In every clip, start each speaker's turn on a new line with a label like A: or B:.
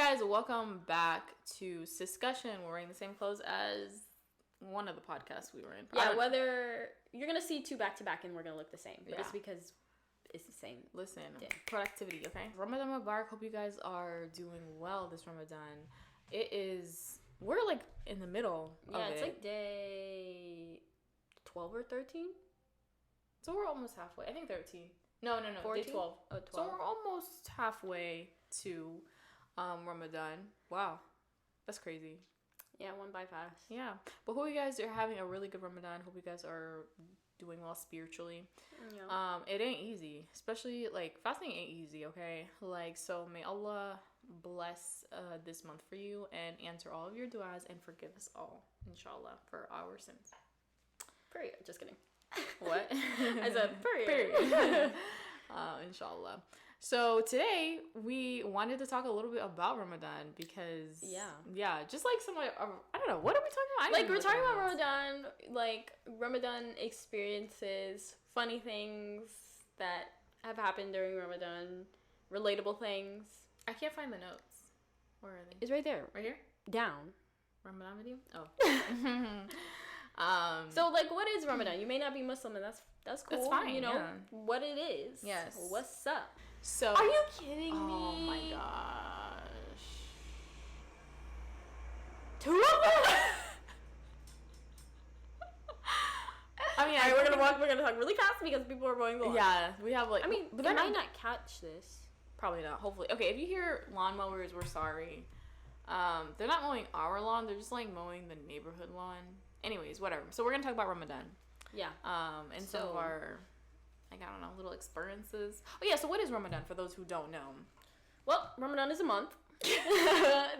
A: guys, welcome back to Siscussion. We're wearing the same clothes as one of the podcasts we were in.
B: Yeah, whether you're gonna see two back to back and we're gonna look the same, but it's because it's the same.
A: Listen, productivity, okay? Ramadan Mubarak. Hope you guys are doing well this Ramadan. We're like in the middle of
B: it's like day 12 or 13.
A: So we're almost halfway. I think 13. No.
B: 14?
A: Day 12.
B: Oh, 12.
A: So we're almost halfway to Ramadan. Wow, that's crazy.
B: Yeah, went by fast.
A: Yeah, but hope you guys are having a really good Ramadan. Hope you guys are doing well spiritually.
B: Yeah.
A: It ain't easy, especially like fasting ain't easy. Okay, like, so may Allah bless this month for you and answer all of your du'as and forgive us all, inshallah, for our sins.
B: Period. Just kidding.
A: What?
B: I said period.
A: Inshallah. So today we wanted to talk a little bit about Ramadan because just like some I don't know, what are we talking about?
B: Like, we're talking about Ramadan, like Ramadan experiences, funny things that have happened during Ramadan, relatable things.
A: I can't find the notes. Where are they?
B: It's right there.
A: Right here?
B: Down.
A: Ramadan video? Oh.
B: So like, what is Ramadan? You may not be Muslim, and that's cool.
A: That's fine.
B: You know what it is.
A: Yes.
B: What's up?
A: So.
B: Are you kidding me?
A: Oh my gosh. I mean,
B: all right, we're gonna talk really fast because people are going long.
A: Yeah, we have like.
B: I mean, but they might not catch this.
A: Probably not. Hopefully, okay. If you hear lawnmowers, we're sorry. They're not mowing our lawn. They're just like mowing the neighborhood lawn. Anyways, whatever. So we're gonna talk about Ramadan.
B: Yeah.
A: And some of our, like, I don't know, little experiences. Oh yeah. So what is Ramadan for those who don't know?
B: Well, Ramadan is a month. I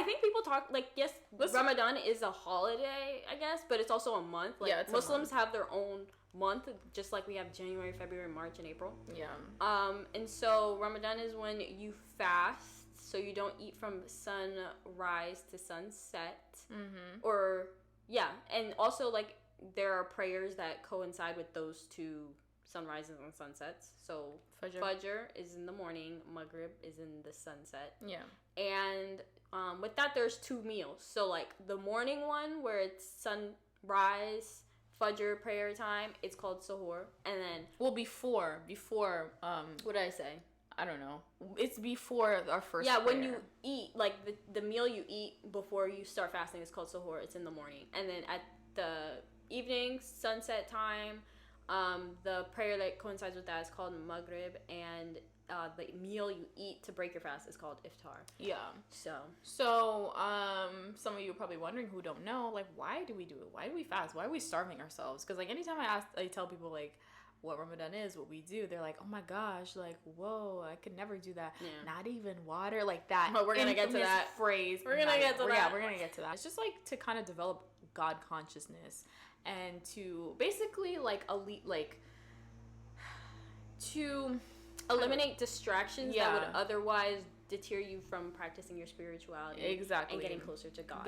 B: think people talk like, yes, Ramadan is a holiday, I guess, but it's also a month. Like,
A: it's
B: Muslims have their own month, just like we have January, February, March, and April.
A: Yeah.
B: And so Ramadan is when you fast, so you don't eat from sunrise to sunset.
A: Mm-hmm.
B: And also like there are prayers that coincide with those two sunrises and sunsets. So Fajr is in the morning, Maghrib is in the sunset.
A: Yeah.
B: And with that, there's two meals. So like the morning one where it's sunrise, Fajr prayer time, it's called Sahur. And then
A: before
B: what did I say?
A: I don't know. It's before our first
B: prayer.
A: when
B: you eat, like the meal you eat before you start fasting is called Sahur. It's in the morning. And then at the evening, sunset time, the prayer that coincides with that is called Maghrib, and the meal you eat to break your fast is called Iftar.
A: Yeah.
B: So
A: some of you are probably wondering who don't know, like, why do we do it? Why do we fast? Why are we starving ourselves? Because like anytime I tell people like what Ramadan is, what we do, they're like, oh my gosh, like, whoa, I could never do that.
B: Yeah.
A: Not even water, like that.
B: But we're gonna get to that
A: phrase.
B: We're gonna get to that.
A: Yeah, we're gonna get to that. It's just like to kind of develop God consciousness and to basically like to
B: eliminate distractions that would otherwise deter you from practicing your spirituality.
A: Exactly.
B: And getting closer to God.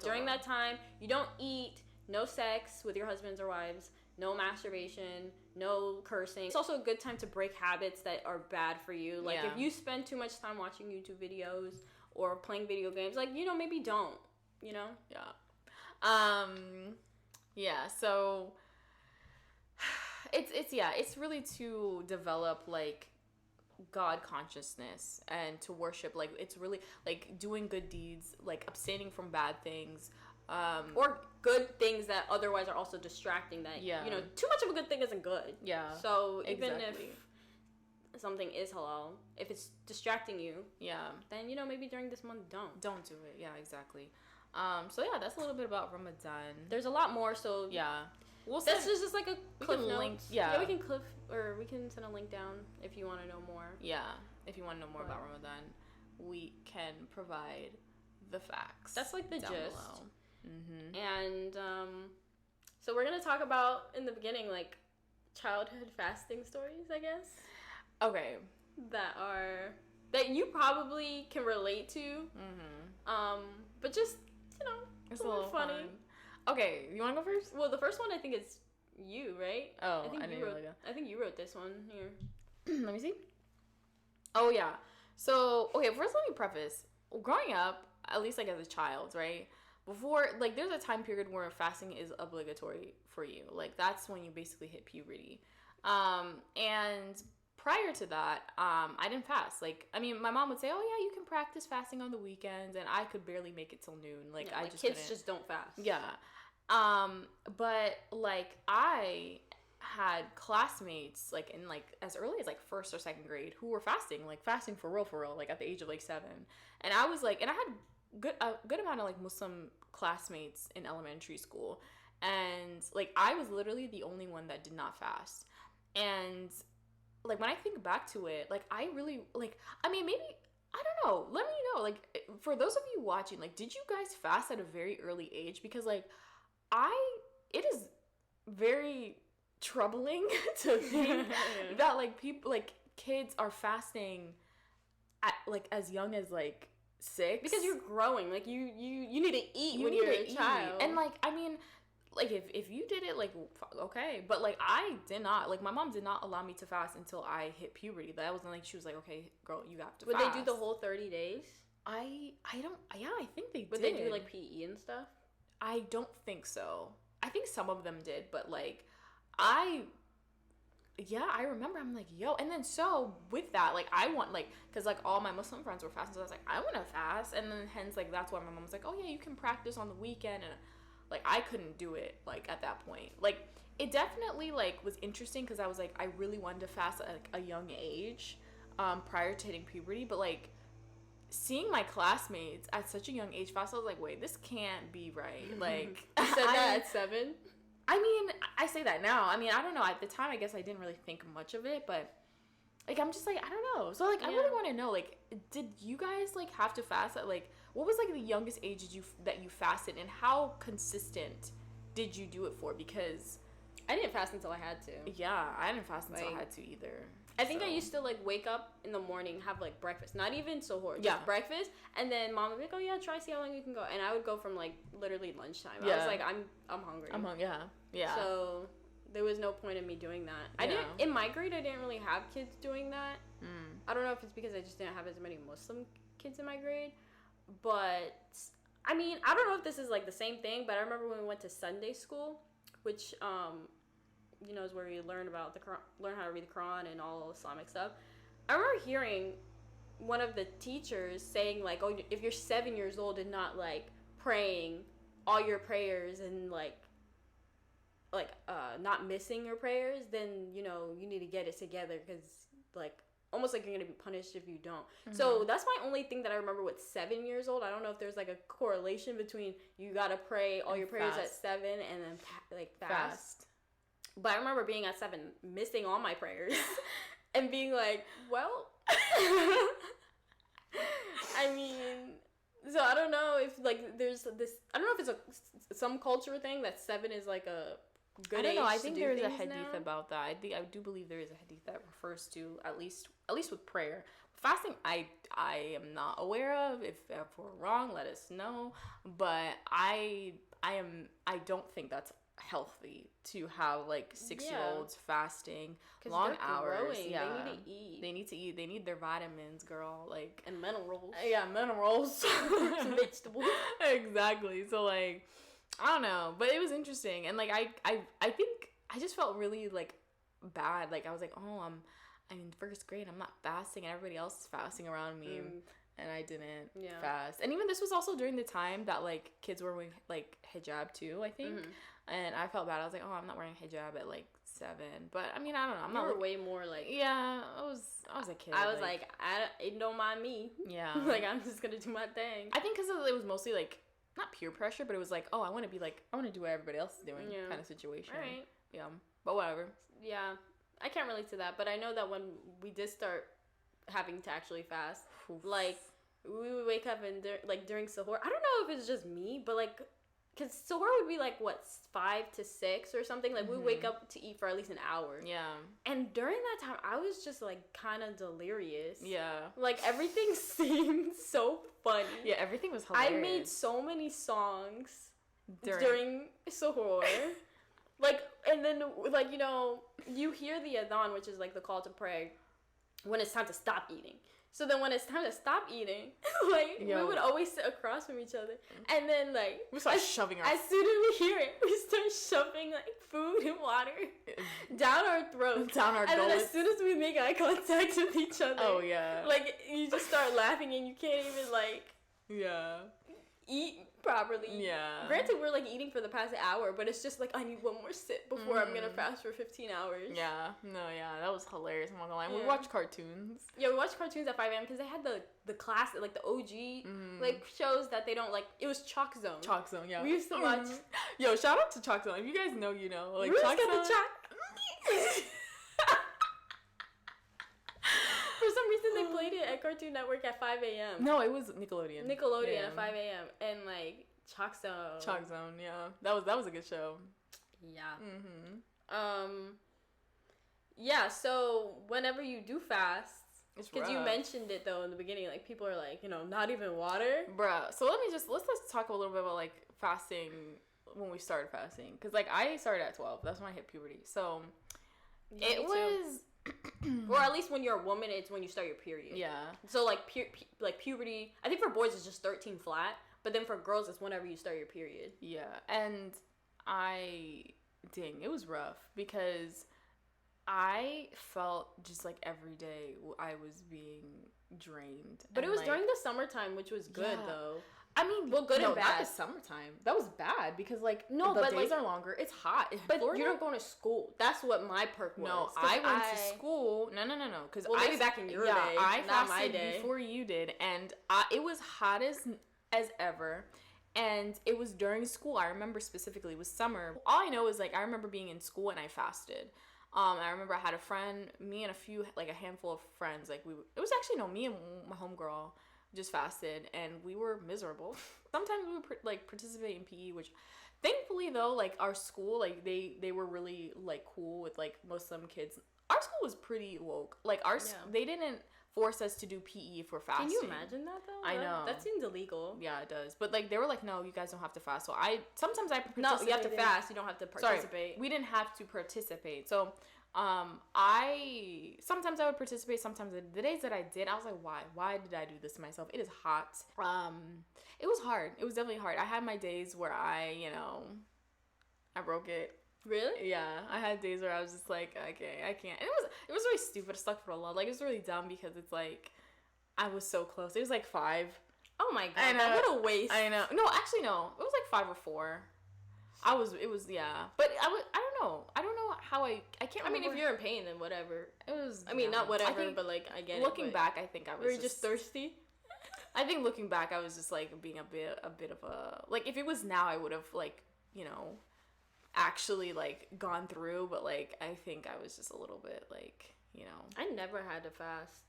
B: During that time, you don't eat, no sex with your husbands or wives, no masturbation, no cursing. It's also a good time to break habits that are bad for you. Like if you spend too much time watching YouTube videos or playing video games, like, maybe don't, Yeah.
A: Yeah, so it's really to develop like God consciousness and to worship, like it's really like doing good deeds, like abstaining from bad things,
B: or good things that otherwise are also distracting, that too much of a good thing isn't good. So even if something is halal, if it's distracting you, then maybe during this month don't
A: do it. Exactly. So that's a little bit about Ramadan.
B: There's a lot more, so that's just like a cliff link. We can send a link down if you want to know more.
A: If you want to know more about Ramadan, we can provide the facts.
B: That's like the gist.
A: Below. Mm-hmm.
B: And so we're gonna talk about in the beginning like childhood fasting stories, I guess.
A: Okay.
B: That you probably can relate to.
A: Mm-hmm.
B: But just it's a little funny.
A: Fun. Okay, you want to go first?
B: Well, the first one I think is you, right?
A: Oh,
B: I think you wrote this one here.
A: Let me see. Oh yeah. So, okay, first let me preface. Growing up, at least like as a child, right? Before, like, there's a time period where fasting is obligatory for you. Like, that's when you basically hit puberty. And prior to that, I didn't fast. Like, I mean, my mom would say, "Oh yeah, you can practice fasting on the weekends," and I could barely make it till noon. Like,
B: yeah,
A: I
B: like
A: just
B: kids
A: couldn't.
B: just don't fast.
A: Yeah. But like I had classmates like in like as early as like first or second grade who were fasting for real, like at the age of like 7. And I was like, and I had a good amount of like Muslim classmates in elementary school, and like I was literally the only one that did not fast. And like when I think back to it, like I really like, I mean, maybe I don't know. Let me know. Like for those of you watching, like did you guys fast at a very early age? Because like it is very troubling to think that like people like kids are fasting at like as young as like 6,
B: because you're growing. Like you need to eat when you're a child.
A: And like I mean, like if you did it, like okay, but like I did not. Like my mom did not allow me to fast until I hit puberty. That was when like she was like, okay, girl, you have to.
B: Would
A: fast.
B: they do the whole 30 days?
A: I don't. Yeah, I think they did.
B: Would they do like PE and stuff?
A: I don't think so. I think some of them did, but like I remember I'm like, yo, and then so with that, like I want like, cause like all my Muslim friends were fasting, so I was like, I want to fast, and then hence like that's why my mom was like, oh yeah, you can practice on the weekend, and like I couldn't do it like at that point. Like it definitely like was interesting because I was like I really wanted to fast at like a young age, prior to hitting puberty, but like seeing my classmates at such a young age fast, I was like, wait, this can't be right. Like
B: you said that at 7.
A: I mean, I say that now. I mean, I don't know. At the time, I guess I didn't really think much of it, but like I'm just like I don't know. So like I really want to know, like, did you guys like have to fast at like what was like the youngest age that you fasted, and how consistent did you do it for? Because
B: I didn't fast until I had to.
A: Yeah, I didn't fast until I had to either.
B: I think I used to like wake up in the morning, have like breakfast, not even suhoor, just breakfast, and then mom would be like, "Oh yeah, try see how long you can go," and I would go from like literally lunchtime. I was like, I'm hungry.
A: I'm hungry. Yeah.
B: So there was no point in me doing that. I didn't in my grade. I didn't really have kids doing that. I don't know if it's because I just didn't have as many Muslim kids in my grade, but I mean, I don't know if this is like the same thing, but I remember when we went to Sunday school, which you know, is where you learn about the Quran, learn how to read the Quran and all Islamic stuff. I remember hearing one of the teachers saying like, "Oh, if you're 7 years old and not like praying all your prayers and like not missing your prayers, then you know you need to get it together because like almost like you're gonna be punished if you don't." So that's my only thing that I remember with 7 years old. I don't know if there's like a correlation between you gotta pray all your prayers at 7 and then like fast. But I remember being at 7, missing all my prayers, and being like, well, I mean, so I don't know if, like, there's this, I don't know if it's some culture thing that 7 is, like, a good age. I don't know,
A: I think there is a hadith
B: now
A: about that. I do believe there is a hadith that refers to, at least with prayer. Fasting, I am not aware of. If we're wrong, let us know. But I don't think that's healthy to have like 6-year-olds fasting long hours.
B: Growing.
A: Yeah,
B: they need to eat.
A: They need their vitamins, girl. Like
B: and minerals.
A: Yeah, minerals.
B: Some vegetables.
A: Exactly. So like, I don't know, but it was interesting, and like I think I just felt really like bad. Like I was like, oh, I'm in first grade. I'm not fasting, and everybody else is fasting around me. And I didn't fast. And even this was also during the time that like kids were wearing like hijab too, I think. And I felt bad. I was like, oh, I'm not wearing hijab at like 7. But I mean, I don't know. I'm not
B: way more like
A: I was a kid.
B: I was like it don't mind me.
A: Yeah.
B: Like I'm just gonna do my thing.
A: I think because it was mostly like not peer pressure, but it was like, oh, I want to do what everybody else is doing kind of situation.
B: All right.
A: Yeah. But whatever.
B: Yeah. I can't relate to that, but I know that when we did start having to actually fast, like we would wake up and during suhoor, I don't know if it's just me, but like because suhoor would be like what 5 to 6 or something, like we wake up to eat for at least an hour.
A: Yeah.
B: And during that time I was just like kind of delirious.
A: Yeah. Like
B: everything seemed so funny.
A: Yeah, everything was hilarious.
B: I made so many songs during suhoor. Like, and then, like, you know, you hear the adhan, which is, like, the call to pray, when it's time to stop eating. So then when it's time to stop eating, like, we would always sit across from each other. And then, like,
A: we start shoving our...
B: As soon as we hear it, we start shoving, like, food and water down our throats.
A: Down our
B: And
A: gullets.
B: then as soon as we make eye contact with each other...
A: Oh, yeah.
B: Like, you just start laughing and you can't even, like...
A: Yeah.
B: Eat properly.
A: Yeah.
B: Granted, we're like eating for the past hour, but it's just like I need one more sip before I'm gonna fast for 15 hours.
A: Yeah. No, yeah, that was hilarious. I'm not gonna lie. We watched cartoons.
B: Yeah, we watched cartoons at 5 a.m. because they had the classic, like the OG like shows that they don't like. It was Chalk Zone.
A: Chalk Zone, yeah.
B: We used to watch.
A: Yo, shout out to Chalk Zone. If you guys know, you know. Like
B: Ruth
A: Chalk
B: got
A: Zone.
B: the chalk. For some reason, they played it at Cartoon Network at 5 a.m.
A: No, it was Nickelodeon.
B: Nickelodeon at 5 a.m. and like Chalk Zone.
A: Chalk Zone, yeah, that was a good show.
B: Yeah. Yeah. So whenever you do fast, because you mentioned it though in the beginning, like people are like, you know, not even water,
A: bruh. So let's talk a little bit about like fasting when we started fasting, because like I started at 12. That's when I hit puberty. So
B: yeah, it was. Or at least when you're a woman, it's when you start your period. Yeah. So like like puberty, I think for boys it's just 13 flat, but then for girls it's whenever you start your period.
A: Yeah, and it was rough because I felt just like every day I was being drained.
B: But it was like, during the summertime, which was good though.
A: I mean, well, good and bad. Not the summertime. That was bad because, like, the days are longer. It's hot.
B: But Florida, you're not going to school. That's what my perk was.
A: No, I went to school. No. Because
B: maybe back in your day.
A: I fasted before you did, and it was hot as ever. And it was during school. I remember specifically it was summer. All I know is like I remember being in school and I fasted. I remember I had a friend, me and a handful of friends. Like it was actually me and my homegirl. Just fasted and we were miserable. Sometimes we would participate in PE, which thankfully though, like our school, like they were really like cool with like Muslim kids. Our school was pretty woke. Like they didn't force us to do PE for fasting.
B: Can you imagine that though?
A: I know.
B: That seems illegal.
A: Yeah, it does. But like they were like, no, you guys don't have to fast. So sometimes I participated.
B: No, you have to fast. You don't have to participate.
A: Sorry, we didn't have to participate. So sometimes I would participate. Sometimes the days that I did, I was like, why did I do this to myself? It is hot. It was hard. It was definitely hard. I had my days where I broke it.
B: Really?
A: Yeah, I had days where I was just like, okay, I can't. And it was really stupid. Astaghfirullah. Like it was really dumb because it's like I was so close. It was like 5.
B: Oh my god, what a waste.
A: I know. No, actually no. It was like 5 or 4. It was yeah. But I don't know how I can't remember.
B: I mean, if you're in pain, then whatever.
A: It was.
B: I mean, not whatever, but like I get
A: looking back, I think I was.
B: Were you just thirsty?
A: I think looking back, I was just like being a bit of a like. If it was now, I would have like actually like gone through. But like I think I was just a little bit like
B: I never had to fast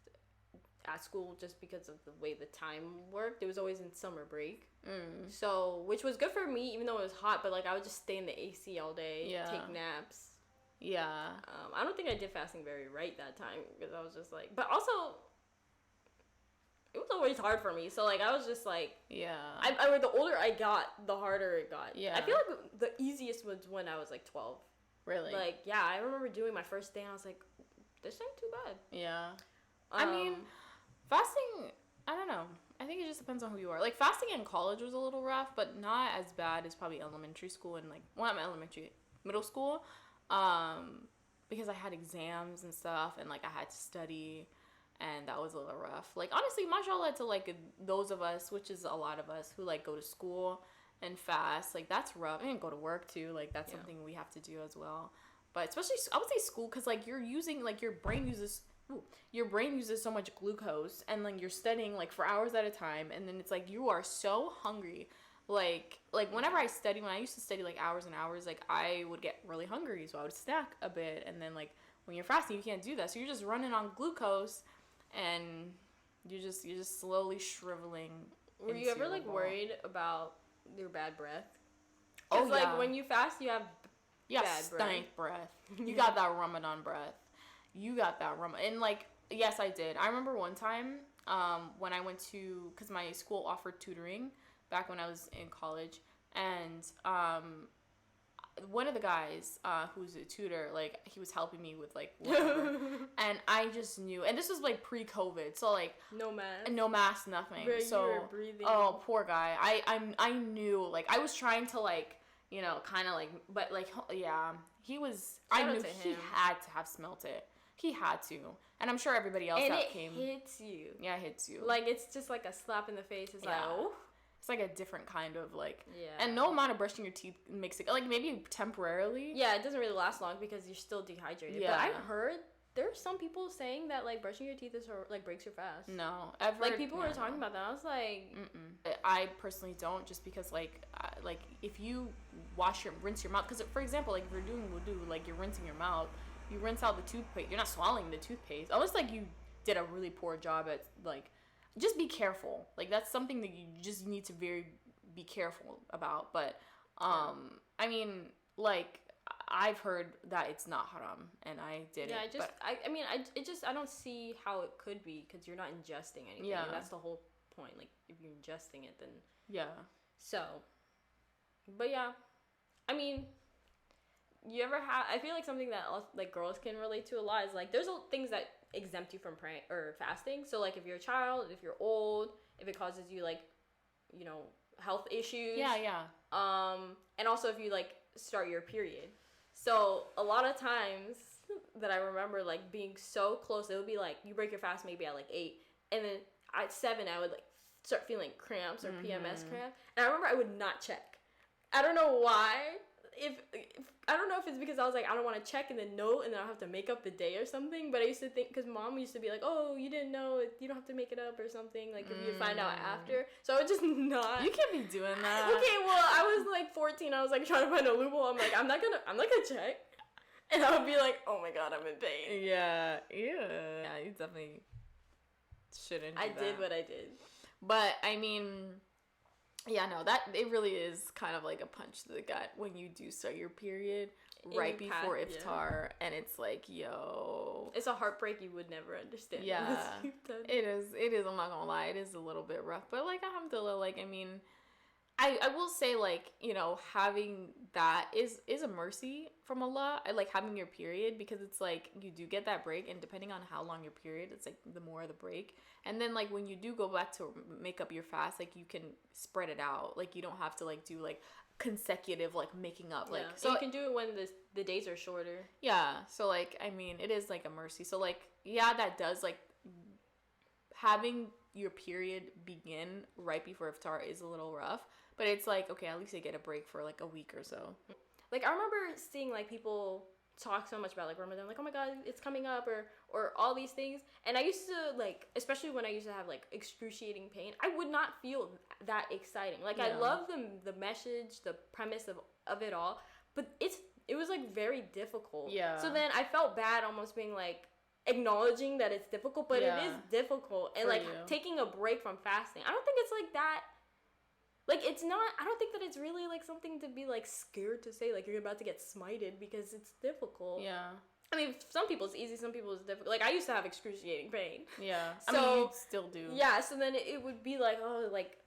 B: at school just because of the way the time worked. It was always in summer break. So, which was good for me, even though it was hot, but like I would just stay in the AC all day, take naps.
A: Yeah.
B: I don't think I did fasting very right that time because I was just like, but also it was always hard for me. So like I was just like,
A: yeah.
B: The older I got, the harder it got.
A: Yeah.
B: I feel like the easiest was when I was like 12.
A: Really?
B: Like, yeah, I remember doing my first day and I was like, this ain't too bad.
A: Yeah. I mean, fasting, I don't know. I think it just depends on who you are. Like, fasting in college was a little rough, but not as bad as probably elementary school and, like, middle school. Because I had exams and stuff, and, like, I had to study, and that was a little rough. Like, honestly, mashallah to, like, those of us, which is a lot of us, who, like, go to school and fast. Like, that's rough. And go to work, too. Like, that's something we have to do as well. But especially, I would say school, because, like, you're using, like, your brain uses so much glucose, and like you're studying like for hours at a time, and then it's like you are so hungry. Like whenever when I used to study like hours and hours, like I would get really hungry, so I would snack a bit, and then like when you're fasting, you can't do that, so you're just running on glucose, and you're just slowly shriveling.
B: Were you ever like worried about your bad breath? Because like when you fast, you have bad
A: stank breath. You got that Ramadan breath. You got that rum. And, like, yes, I did. I remember one time when I went to, because my school offered tutoring back when I was in college. And one of the guys who's a tutor, like, he was helping me with, like, whatever. And I just knew, and this was, like, pre-COVID, so, like,
B: no mask,
A: nothing.
B: Bro,
A: so
B: you were breathing.
A: Oh, poor guy. I knew, like, I was trying to, like, you know, kind of, like, but, like, yeah, he was, I knew he had to have smelt it. He had to. And I'm sure everybody else that came.
B: And it hits you.
A: Yeah, it hits you.
B: Like, it's just like a slap in the face. It's like, oh.
A: It's like a different kind of, like...
B: Yeah.
A: And no amount of brushing your teeth makes it... Like, maybe temporarily.
B: Yeah, it doesn't really last long because you're still dehydrated. Yeah. But I heard there's some people saying that, like, brushing your teeth is, like, breaks your fast.
A: No.
B: Like, people were talking about that. I was like...
A: I personally don't, just because, like, if you rinse your mouth... Because, for example, like, if you're doing wudu, like, you're rinsing your mouth... You rinse out the toothpaste. You're not swallowing the toothpaste. Unless, like, you did a really poor job at, like... Just be careful. Like, that's something that you just need to be careful about. But, I mean, like, I've heard that it's not haram. And I did it.
B: I don't see how it could be. Because you're not ingesting anything. Yeah. And that's the whole point. Like, if you're ingesting it, then...
A: Yeah.
B: So. But, yeah. I mean... You ever have? I feel like something that like girls can relate to a lot is like there's things that exempt you from praying or fasting. So like if you're a child, if you're old, if it causes you like, you know, health issues.
A: Yeah.
B: And also if you like start your period. So a lot of times that I remember like being so close, it would be like you break your fast maybe at like 8, and then at 7 I would like start feeling cramps or PMS cramp, and I remember I would not check. I don't know why. If I don't know if it's because I was like I don't want to check and then note and then I'll have to make up the day or something, but I used to think because mom used to be like, oh, you didn't know, you don't have to make it up or something, like if you find out after, so I would just not.
A: You can't be doing that.
B: Okay, well I was like 14, I was like trying to find a loophole. I'm like I'm not gonna check, and I would be like, oh my god, I'm in pain.
A: Yeah, you definitely shouldn't do
B: I
A: that.
B: did what I did,
A: but I mean. Yeah, no, that it really is kind of like a punch to the gut when you do start your period right before iftar, and it's like, yo,
B: it's a heartbreak you would never understand.
A: Yeah, it is. I'm not gonna lie, it is a little bit rough, but like alhamdulillah, like I mean, I will say like, you know, having that is a mercy from Allah. I like having your period because it's like you do get that break, and depending on how long your period, it's like the more the break. And then like when you do go back to make up your fast, like you can spread it out. Like you don't have to like do like consecutive like making up. Like
B: so you can do it when the days are shorter.
A: Yeah. So like I mean it is like a mercy. So like yeah, that does like having your period begin right before iftar is a little rough. But it's like, okay, at least I get a break for like a week or so.
B: Like I remember seeing like people talk so much about like Ramadan, like, oh my god, it's coming up, or all these things, and I used to like, especially when I used to have like excruciating pain, I would not feel that exciting. Like I love the message, the premise of it all, but it was like very difficult. Yeah. So then I felt bad almost being like acknowledging that it's difficult, but it is difficult, and like taking a break from fasting. I don't think it's like that. Like, it's not, I don't think that it's really, like, something to be, like, scared to say, like, you're about to get smited because it's difficult.
A: Yeah.
B: I mean, some people it's easy, some people it's difficult. Like, I used to have excruciating pain.
A: Yeah.
B: So,
A: I mean, you still do.
B: Yeah, so then it would be, like, oh, like,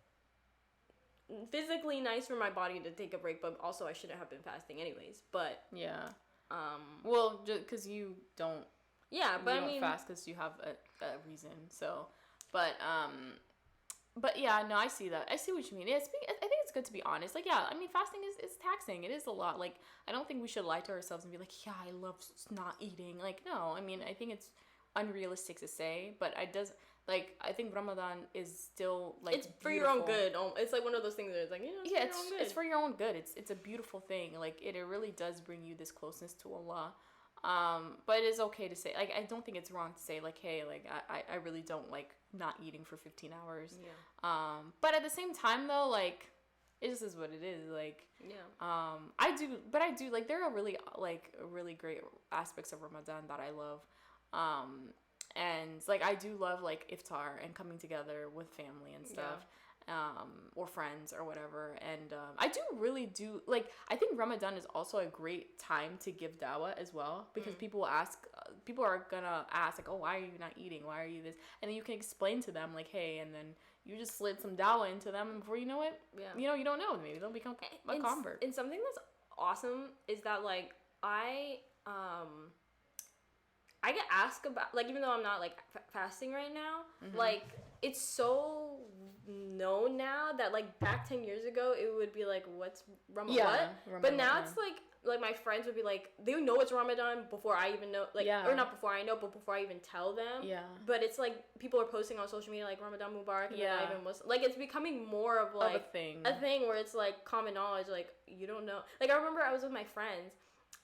B: physically nice for my body to take a break, but also I shouldn't have been fasting anyways. But.
A: Yeah. Well, just because you don't.
B: Yeah, but
A: you don't fast because you have a reason, so. But yeah, no, I see that. I see what you mean. I think it's good to be honest. Like, yeah, I mean, fasting is taxing. It is a lot. Like, I don't think we should lie to ourselves and be like, yeah, I love not eating. Like, no, I mean, I think it's unrealistic to say, but I think Ramadan is still like
B: it's for beautiful. Your own good. It's like one of those things that it's like, you know,
A: it's for your own good. It's a beautiful thing. Like, it really does bring you this closeness to Allah. But it is okay to say, like, I don't think it's wrong to say, like, hey, like, I really don't like not eating for 15 hours. Yeah. But at the same time, though, like, it just is what it is. Like, yeah. I do, like, there are really great aspects of Ramadan that I love. And, like, I do love, like, iftar and coming together with family and stuff. Yeah. Or friends or whatever, and I think Ramadan is also a great time to give dawah as well, because people are gonna ask like, oh, why are you not eating, why are you this, and then you can explain to them like, hey, and then you just slid some dawah into them, and before you know it, you know, you don't know, maybe they'll become a convert.
B: And something that's awesome is that like I get asked about, like, even though I'm not like fasting right now, like it's so known now that like back 10 years ago it would be like, what's Ramadan? Ramadan, but now it's like my friends would be like, they know it's Ramadan before I even know, like, or not before I know, but before I even tell them. Yeah. But it's like people are posting on social media like Ramadan Mubarak, and they're not even Muslim. Like, it's becoming more of like
A: a thing
B: where it's like common knowledge. Like, you don't know. Like, I remember I was with my friends,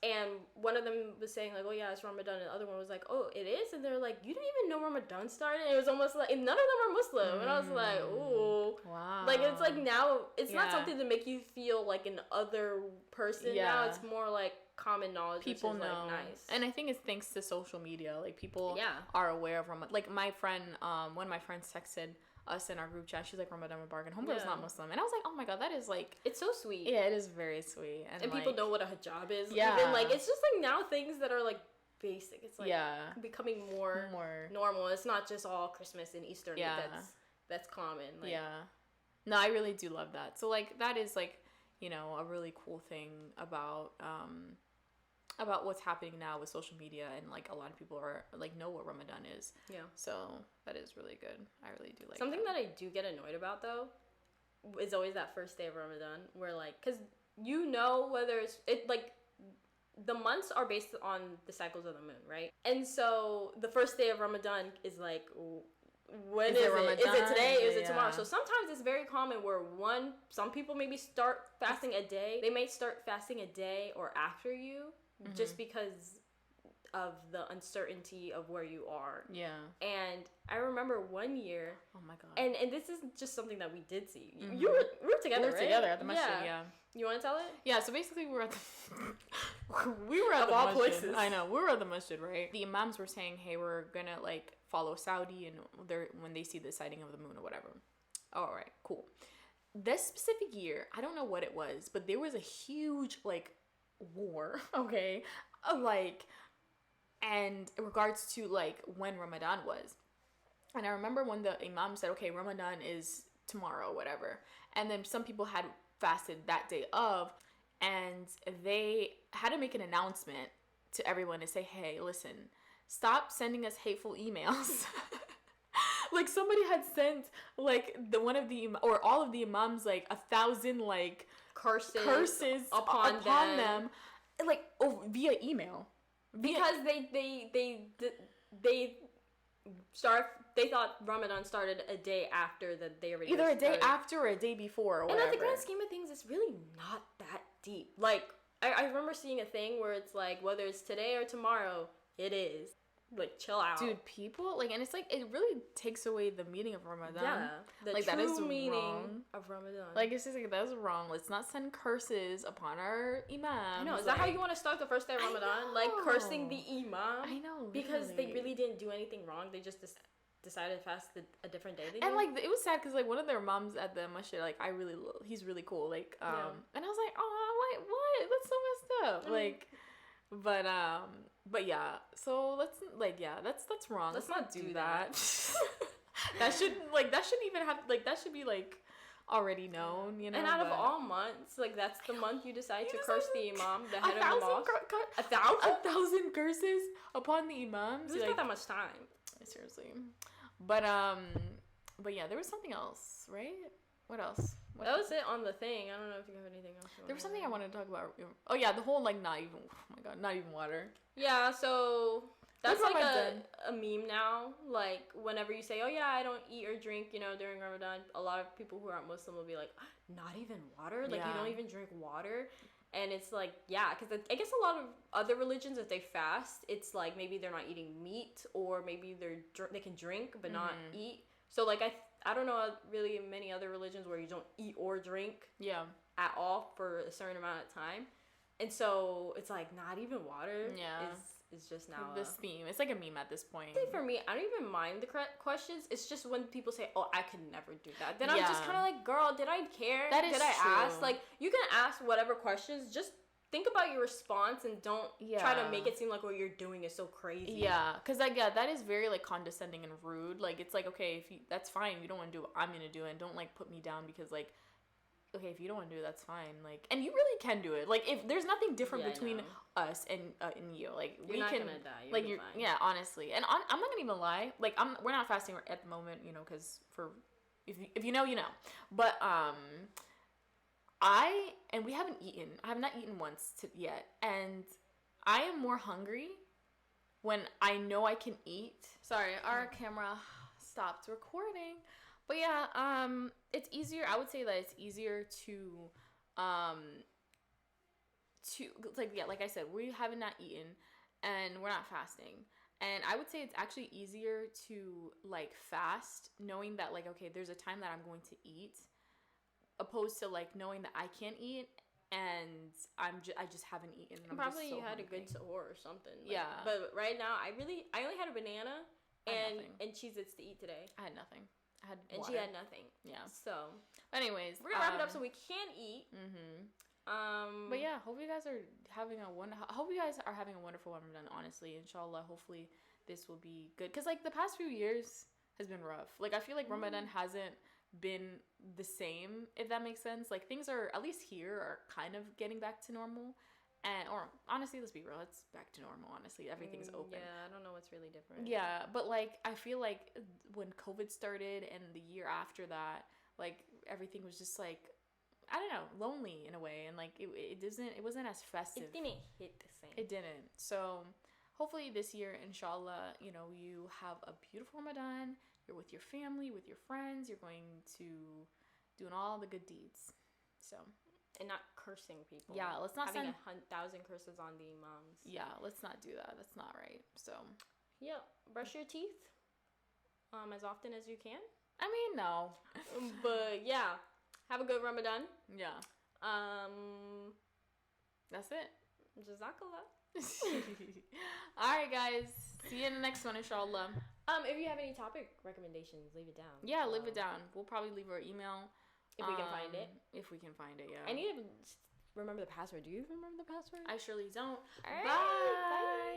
B: and one of them was saying like, oh yeah, it's Ramadan, and the other one was like, oh, it is, and they're like, you didn't even know Ramadan started. And it was almost like, and none of them are Muslim, and I was like, ooh, wow. Like, it's like now it's not something to make you feel like an other person. Now it's more like common knowledge. People which is know. Like, nice.
A: And I think it's thanks to social media. Like, people are aware of Ramadan. Like, my friend, one of my friends texted us in our group chat. She's like, Ramadan Mubarak, and homegirl's not Muslim. And I was like, oh my god, that is like,
B: it's so sweet.
A: Yeah, it is very sweet. And like,
B: people know what a hijab is. Yeah. Even, like, it's just like now things that are like basic. It's like becoming more normal. It's not just all Christmas and Easter that's common. Like,
A: no, I really do love that. So like, that is like, you know, a really cool thing about what's happening now with social media, and like a lot of people are like know what Ramadan is. Yeah. So that is really good. I really do like
B: something that I do get annoyed about though is always that first day of Ramadan, where like, because you know whether it's like the months are based on the cycles of the moon, right? And so the first day of Ramadan is like, when is it? Ramadan? Is it today? Is it tomorrow? So sometimes it's very common where some people maybe start fasting a day. They may start fasting a day or after you, just because of the uncertainty of where you are. Yeah. And I remember one year. Oh my god. And this is just something that we did see. We were together, right?
A: Together at the masjid, yeah.
B: You want to tell it?
A: Yeah, so basically we were at the masjid. Places. I know. We were at the masjid, right? The imams were saying, hey, we're going to like follow Saudi, and when they see the sighting of the moon or whatever. All right, cool. This specific year, I don't know what it was, but there was a huge like war, okay, like, and in regards to like when Ramadan was. And I remember when the imam said, okay, Ramadan is tomorrow, whatever, and then some people had fasted that day of, and they had to make an announcement to everyone to say, hey, listen, stop sending us hateful emails. Like, somebody had sent like one of the or all of the imams like 1,000 like curses upon them, like via email,
B: because they thought Ramadan started a day after that they already
A: either a day after or a day before, or whatever.
B: And at the grand scheme of things, it's really not that deep. Like, I remember seeing a thing where it's like, whether it's today or tomorrow, it is. Like, chill out,
A: dude. People like, and it's like, it really takes away the meaning of Ramadan. Yeah,
B: the like, true that is meaning wrong. Of Ramadan.
A: Like, it's just like, that is wrong. Let's not send curses upon our imams.
B: I know. Is that how you want to start the first day of Ramadan? Like, cursing the imam? I know, because they really didn't do anything wrong. They just decided to fast a different day.
A: And like, it was sad because like one of their moms at the masjid, like, he's really cool. Like, and I was like, oh, like, what? That's so messed up. Like, but yeah, so let's like, that's wrong.
B: Let's not do that.
A: that shouldn't even have, like, that should be like already known, you know.
B: And out of all months, like, that's the month you decide to curse the imam, the head of the mosque.
A: 1,000 curses upon the imams.
B: Who's got that much time?
A: Seriously. But yeah, there was something else, right? What else?
B: That was it on the thing. I don't know if you have anything else.
A: There was something I wanted to talk about. Oh yeah, the whole like, not even water.
B: Yeah, so that's like a meme now. Like, whenever you say, oh yeah, I don't eat or drink, you know, during Ramadan, a lot of people who aren't Muslim will be like, not even water? Like, you don't even drink water? And it's like, yeah, because I guess a lot of other religions, if they fast, it's like maybe they're not eating meat, or maybe they can drink but not eat. So like, I don't know really many other religions where you don't eat or drink at all for a certain amount of time. And so it's like, not even water is just now
A: this theme. It's like a meme at this point.
B: I think for me, I don't even mind the questions. It's just when people say, oh, I could never do that, then I'm just kind of like, girl, did I care? Did I ask? Like, you can ask whatever questions, just think about your response and don't try to make it seem like what you're doing is so crazy.
A: Yeah, because like, that is very like condescending and rude. Like, it's like, okay, if you, that's fine, if you don't want to do what I'm gonna do, and don't like put me down because like okay, if you don't want to do it, that's fine. Like, and you really can do it. Like, if there's nothing different between us and you, like,
B: you're not gonna die.
A: Like, you're fine. Yeah, honestly. And I'm not gonna even lie. Like, we're not fasting at the moment, you know, because if you know, you know. But we haven't eaten. I have not eaten once yet, and I am more hungry when I know I can eat. Sorry, our camera stopped recording. But yeah, it's easier. I would say that it's easier to like, yeah, like I said, we haven't not eaten and we're not fasting. And I would say it's actually easier to like fast knowing that like, okay, there's a time that I'm going to eat, opposed to like knowing that I can't eat and I just haven't eaten. And
B: probably
A: you
B: had a good sahur or something. Like,
A: yeah.
B: But right now, I only had a banana and Cheez-Its to eat today.
A: I had nothing.
B: And water. She had nothing.
A: Yeah.
B: So,
A: anyways,
B: we're gonna wrap it up so we can eat.
A: But yeah, hope you guys are having a wonderful Ramadan. Honestly, inshallah, hopefully this will be good. Cause like the past few years has been rough. Like I feel like Ramadan hasn't been the same, if that makes sense. Like things are, at least here, are kind of getting back to normal. Or honestly, let's be real, it's back to normal. Honestly, everything's open.
B: Yeah, I don't know what's really different.
A: Yeah, but like I feel like when COVID started and the year after that, like everything was just like, I don't know, lonely in a way, and like it wasn't as festive.
B: It didn't hit the same.
A: It didn't. So hopefully this year, inshallah, you know, you have a beautiful Ramadan. You're with your family, with your friends. You're going to doing all the good deeds. So.
B: And not cursing people.
A: Yeah, let's not
B: having 1,000 curses on the imams.
A: Yeah, let's not do that. That's not right. So.
B: Yeah, brush your teeth. As often as you can.
A: I mean, no.
B: But yeah, have a good Ramadan.
A: Yeah. That's it.
B: Jazakallah.
A: All right, guys. See you in the next one, inshallah.
B: If you have any topic recommendations, leave it down.
A: Yeah, leave it down. We'll probably leave our email.
B: If we can find it.
A: If we can find it, yeah.
B: I need to remember the password. Do you remember the password?
A: I surely don't.
B: All right, bye.